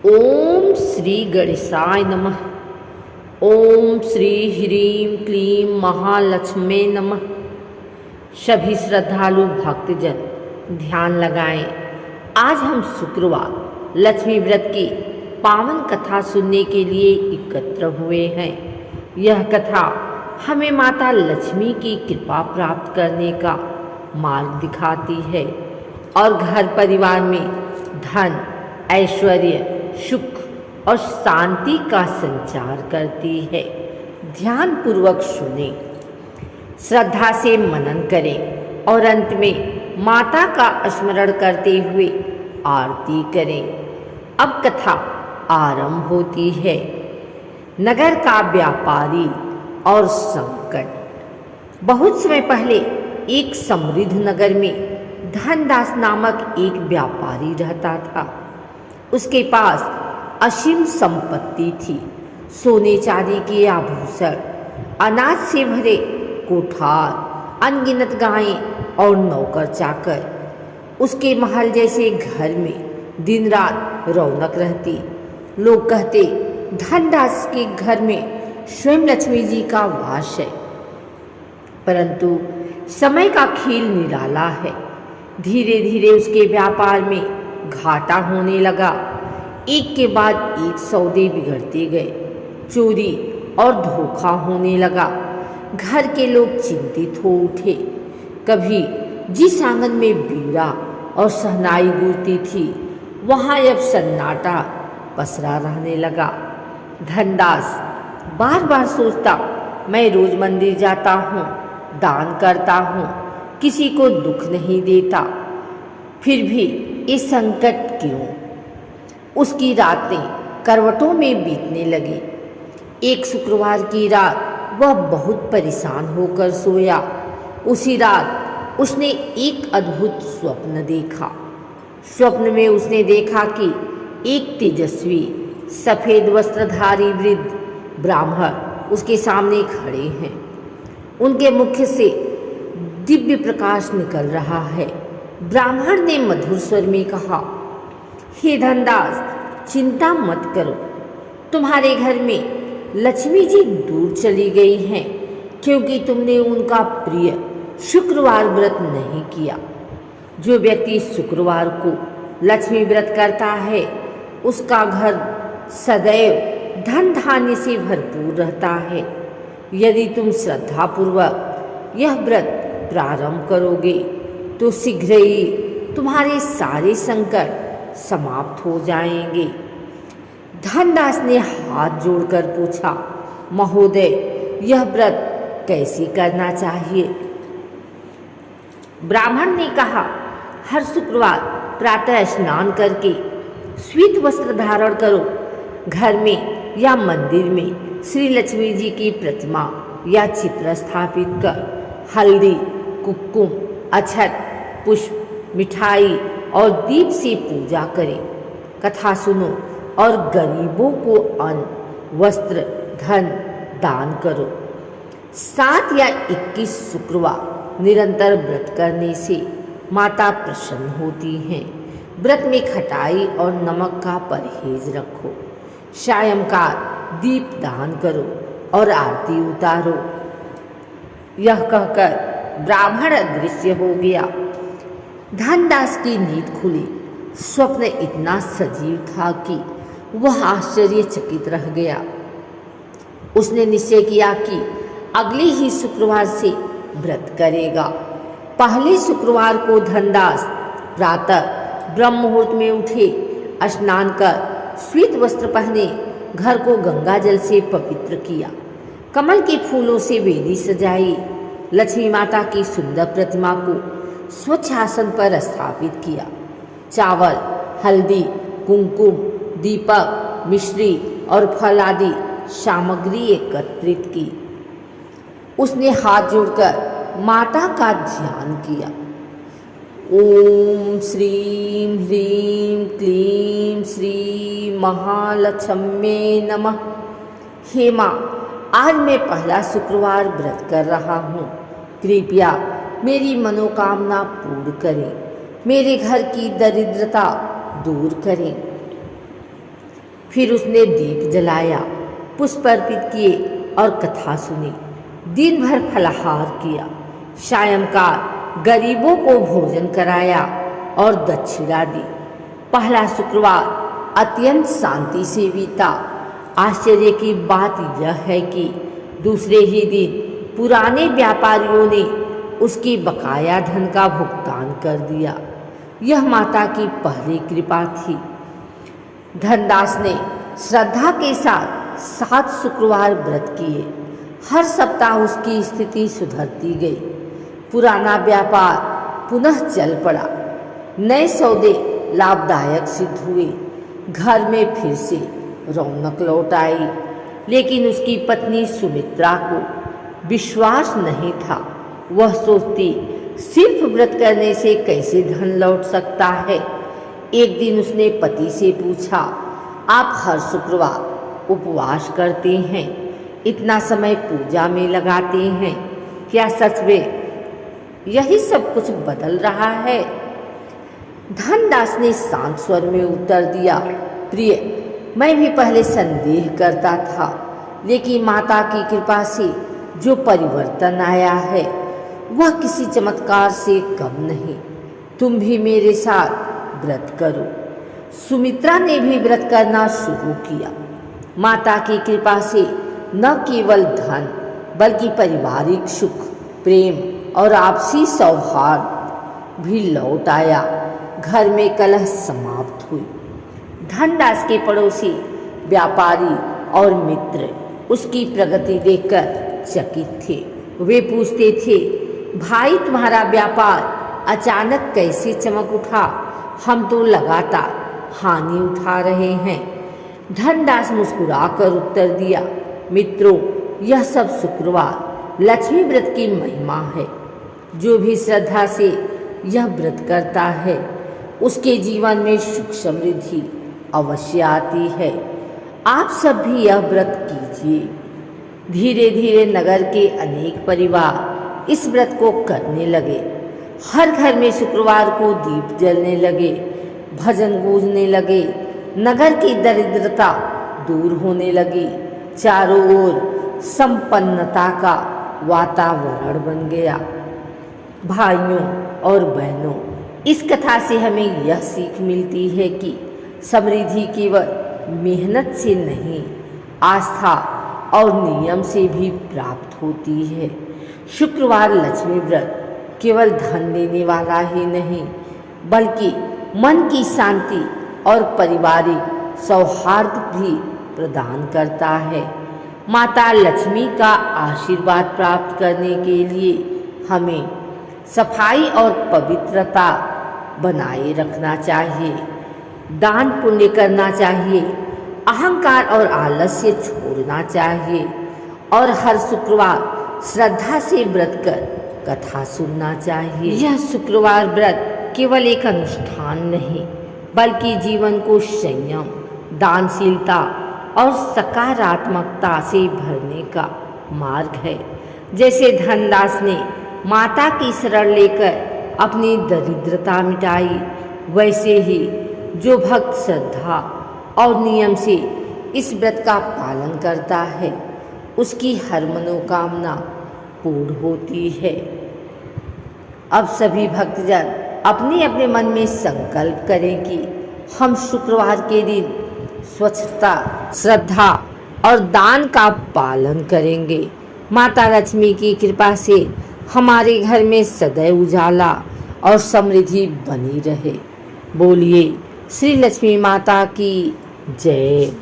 ओम श्री गणेशाय नमः। ओम श्री ह्रीं क्लीं महालक्ष्मी नमः। सभी श्रद्धालु भक्तजन ध्यान लगाएं। आज हम शुक्रवार लक्ष्मी व्रत की पावन कथा सुनने के लिए एकत्र हुए हैं। यह कथा हमें माता लक्ष्मी की कृपा प्राप्त करने का मार्ग दिखाती है और घर परिवार में धन, ऐश्वर्य, सुख और शांति का संचार करती है। ध्यान पूर्वक सुने, श्रद्धा से मनन करें और अंत में माता का स्मरण करते हुए आरती करें। अब कथा आरंभ होती है। नगर का व्यापारी और संकट। बहुत समय पहले एक समृद्ध नगर में धनदास नामक एक व्यापारी रहता था। उसके पास असीम संपत्ति थी। सोने चांदी के आभूषण, अनाज से भरे कोठार, अनगिनत गायें और नौकर चाकर। उसके महल जैसे घर में दिन रात रौनक रहती। लोग कहते, धनदास के घर में स्वयं लक्ष्मी जी का वास है। परंतु समय का खेल निराला है। धीरे धीरे उसके व्यापार में घाटा होने लगा। एक के बाद एक सौदे बिगड़ते गए। चोरी और धोखा होने लगा। घर के लोग चिंतित हो उठे। कभी जिस आंगन में बीड़ा और शहनाई गूंजती थी, वहाँ अब सन्नाटा पसरा रहने लगा। धनदास बार बार सोचता, मैं रोज मंदिर जाता हूँ, दान करता हूँ, किसी को दुख नहीं देता, फिर भी ये संकट क्यों? उसकी रातें करवटों में बीतने लगी। एक शुक्रवार की रात वह बहुत परेशान होकर सोया। उसी रात उसने एक अद्भुत स्वप्न देखा। स्वप्न में उसने देखा कि एक तेजस्वी सफेद वस्त्रधारी वृद्ध ब्राह्मण उसके सामने खड़े हैं। उनके मुख से दिव्य प्रकाश निकल रहा है। ब्राह्मण ने मधुर स्वर में कहा, हे धनदास, चिंता मत करो। तुम्हारे घर में लक्ष्मी जी दूर चली गई हैं, क्योंकि तुमने उनका प्रिय शुक्रवार व्रत नहीं किया। जो व्यक्ति शुक्रवार को लक्ष्मी व्रत करता है, उसका घर सदैव धन धान्य से भरपूर रहता है। यदि तुम श्रद्धापूर्वक यह व्रत प्रारंभ करोगे तो शीघ्र ही तुम्हारे सारे संकट समाप्त हो जाएंगे। धनदास ने हाथ जोड़कर पूछा, महोदय, यह व्रत कैसे करना चाहिए? ब्राह्मण ने कहा, हर शुक्रवार प्रातः स्नान करके श्वेत वस्त्र धारण करो। घर में या मंदिर में श्री लक्ष्मी जी की प्रतिमा या चित्र स्थापित कर हल्दी, कुमकुम, अक्षत, पुष्प, मिठाई और दीप से पूजा करें। कथा सुनो और गरीबों को अन्न, वस्त्र, धन दान करो। 7 या 21 शुक्रवार निरंतर व्रत करने से माता प्रसन्न होती हैं। व्रत में खटाई और नमक का परहेज रखो। सायंकाल दीप दान करो और आरती उतारो। यह कहकर ब्राह्मण अदृश्य हो गया। धनदास की नींद खुली। स्वप्न इतना सजीव था कि वह आश्चर्यचकित रह गया। उसने निश्चय किया कि अगले ही शुक्रवार से व्रत करेगा। पहले शुक्रवार को धनदास प्रातः ब्रह्म मुहूर्त में उठे, स्नान कर श्वेत वस्त्र पहने, घर को गंगा जल से पवित्र किया, कमल के फूलों से वेदी सजाई, लक्ष्मी माता की सुंदर प्रतिमा को स्वच्छ आसन पर स्थापित किया, चावल, हल्दी, कुमकुम, दीपक, मिश्री और फल आदि सामग्री एकत्रित की। उसने हाथ जोड़कर माता का ध्यान किया। ओम श्रीं ह्रीं क्लीं श्री महालक्ष्मी नमः। हे माँ, आज मैं पहला शुक्रवार व्रत कर रहा हूँ। कृपया मेरी मनोकामना पूर्ण करें। मेरे घर की दरिद्रता दूर करें। फिर उसने दीप जलाया, पुष्प अर्पित किए और कथा सुनी। दिन भर फलाहार किया, सायंकाल गरीबों को भोजन कराया और दक्षिणा दी। पहला शुक्रवार अत्यंत शांति से बीता। आश्चर्य की बात यह है कि दूसरे ही दिन पुराने व्यापारियों ने उसकी बकाया धन का भुगतान कर दिया। यह माता की पहली कृपा थी। धनदास ने श्रद्धा के साथ 7 शुक्रवार व्रत किए। हर सप्ताह उसकी स्थिति सुधरती गई। पुराना व्यापार पुनः चल पड़ा। नए सौदे लाभदायक सिद्ध हुए। घर में फिर से रौनक लौट आई। लेकिन उसकी पत्नी सुमित्रा को विश्वास नहीं था। वह सोचती, सिर्फ व्रत करने से कैसे धन लौट सकता है। एक दिन उसने पति से पूछा, आप हर शुक्रवार उपवास करते हैं, इतना समय पूजा में लगाते हैं, क्या सच में यही सब कुछ बदल रहा है? धनदास ने शांत स्वर में उत्तर दिया, प्रिय, मैं भी पहले संदेह करता था, लेकिन माता की कृपा से जो परिवर्तन आया है वह किसी चमत्कार से कम नहीं। तुम भी मेरे साथ व्रत करो। सुमित्रा ने भी व्रत करना शुरू किया। माता की कृपा से न केवल धन बल्कि पारिवारिक सुख, प्रेम और आपसी सौहार्द भी लौट आया। घर में कलह समाप्त हुई। धनदास के पड़ोसी, व्यापारी और मित्र उसकी प्रगति देखकर चकित थे। वे पूछते थे, भाई तुम्हारा व्यापार अचानक कैसे चमक उठा? हम तो लगातार हानि उठा रहे हैं। धनदास मुस्कुराकर उत्तर दिया, मित्रों, यह सब शुक्रवार लक्ष्मी व्रत की महिमा है। जो भी श्रद्धा से यह व्रत करता है उसके जीवन में सुख समृद्धि अवश्य आती है। आप सब भी यह व्रत कीजिए। धीरे धीरे नगर के अनेक परिवार इस व्रत को करने लगे। हर घर में शुक्रवार को दीप जलने लगे, भजन गूंजने लगे। नगर की दरिद्रता दूर होने लगी। चारों ओर संपन्नता का वातावरण बन गया। भाइयों और बहनों, इस कथा से हमें यह सीख मिलती है कि समृद्धि केवल मेहनत से नहीं, आस्था और नियम से भी प्राप्त होती है। शुक्रवार लक्ष्मी व्रत केवल धन देने वाला ही नहीं, बल्कि मन की शांति और पारिवारिक सौहार्द भी प्रदान करता है। माता लक्ष्मी का आशीर्वाद प्राप्त करने के लिए हमें सफाई और पवित्रता बनाए रखना चाहिए, दान पुण्य करना चाहिए, अहंकार और आलस्य छोड़ना चाहिए और हर शुक्रवार श्रद्धा से व्रत कर कथा सुनना चाहिए। यह शुक्रवार व्रत केवल एक अनुष्ठान नहीं, बल्कि जीवन को संयम, दानशीलता और सकारात्मकता से भरने का मार्ग है। जैसे धनदास ने माता की शरण लेकर अपनी दरिद्रता मिटाई, वैसे ही जो भक्त श्रद्धा और नियम से इस व्रत का पालन करता है उसकी हर मनोकामना पूर्ण होती है। अब सभी भक्तजन अपने अपने मन में संकल्प करें कि हम शुक्रवार के दिन स्वच्छता, श्रद्धा और दान का पालन करेंगे। माता लक्ष्मी की कृपा से हमारे घर में सदैव उजाला और समृद्धि बनी रहे। बोलिए श्री लक्ष्मी माता की जय।